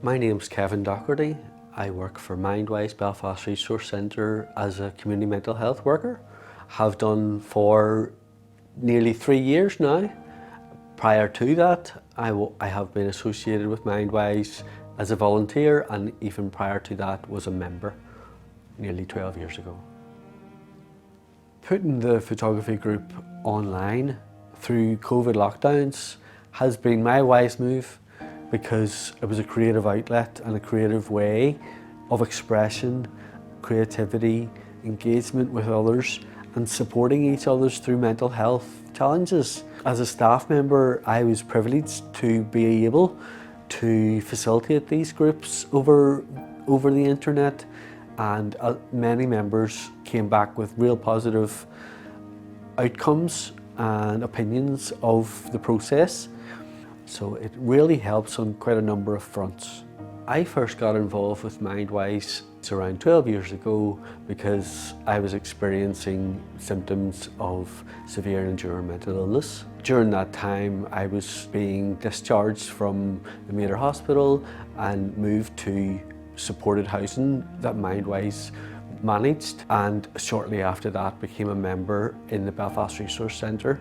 My name's Kevin Doherty. I work for MindWise Belfast Resource Centre as a community mental health worker. Have done for nearly 3 years now. Prior to that, I have been associated with MindWise as a volunteer, and even prior to that was a member nearly 12 years ago. Putting the photography group online through COVID lockdowns has been my wise move, because it was a creative outlet and a creative way of expression, creativity, engagement with others and supporting each other through mental health challenges. As a staff member, I was privileged to be able to facilitate these groups over the internet, and many members came back with real positive outcomes and opinions of the process. So it really helps on quite a number of fronts. I first got involved with MindWise around 12 years ago because I was experiencing symptoms of severe and enduring mental illness. During that time, I was being discharged from the Mater Hospital and moved to supported housing that MindWise managed, and shortly after that became a member in the Belfast Resource Centre,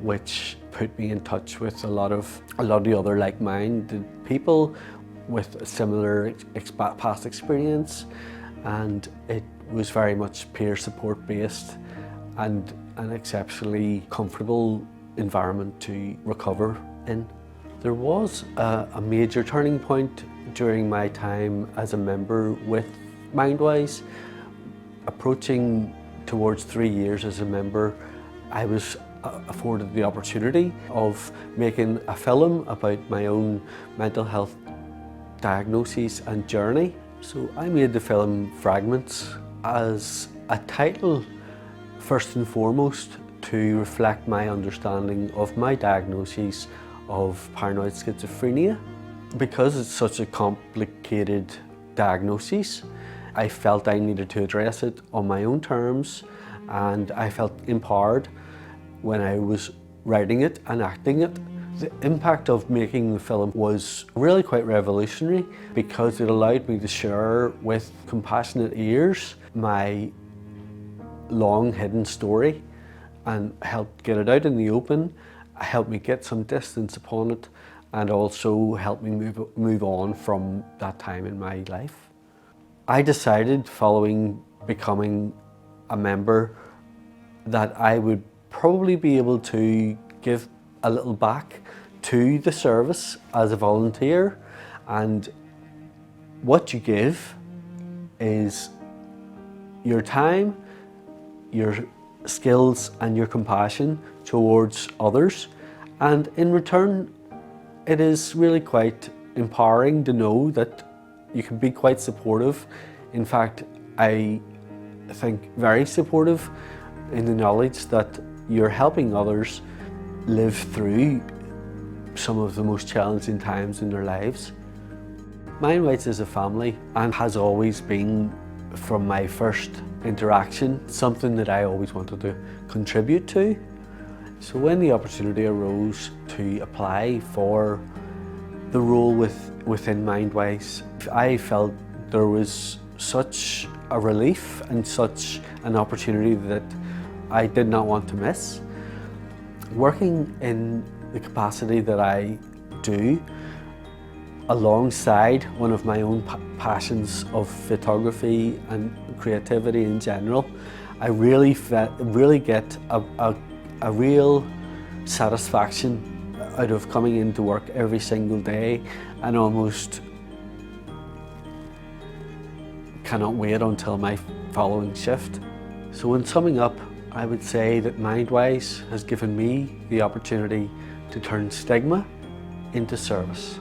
which put me in touch with a lot of the other like-minded people with a similar past experience, and it was very much peer support based and an exceptionally comfortable environment to recover in. There was a major turning point during my time as a member with MindWise. Approaching towards 3 years as a member, I was afforded the opportunity of making a film about my own mental health diagnosis and journey. So I made the film Fragments as a title, first and foremost, to reflect my understanding of my diagnosis of paranoid schizophrenia. Because it's such a complicated diagnosis, I felt I needed to address it on my own terms, and I felt empowered when I was writing it and acting it. The impact of making the film was really quite revolutionary because it allowed me to share with compassionate ears my long hidden story and helped get it out in the open, helped me get some distance upon it, and also helped me move on from that time in my life. I decided, following becoming a member, that I would probably be able to give a little back to the service as a volunteer, and what you give is your time, your skills and your compassion towards others, and in return it is really quite empowering to know that you can be quite supportive. In fact, I think very supportive in the knowledge that you're helping others live through some of the most challenging times in their lives. MindWise is a family and has always been, from my first interaction, something that I always wanted to contribute to. So when the opportunity arose to apply for the role within MindWise, I felt there was such a relief and such an opportunity that I did not want to miss. Working in the capacity that I do, alongside one of my own passions of photography and creativity in general, I really get a real satisfaction out of coming into work every single day, and almost cannot wait until my following shift. So in summing up, I would say that MindWise has given me the opportunity to turn stigma into service.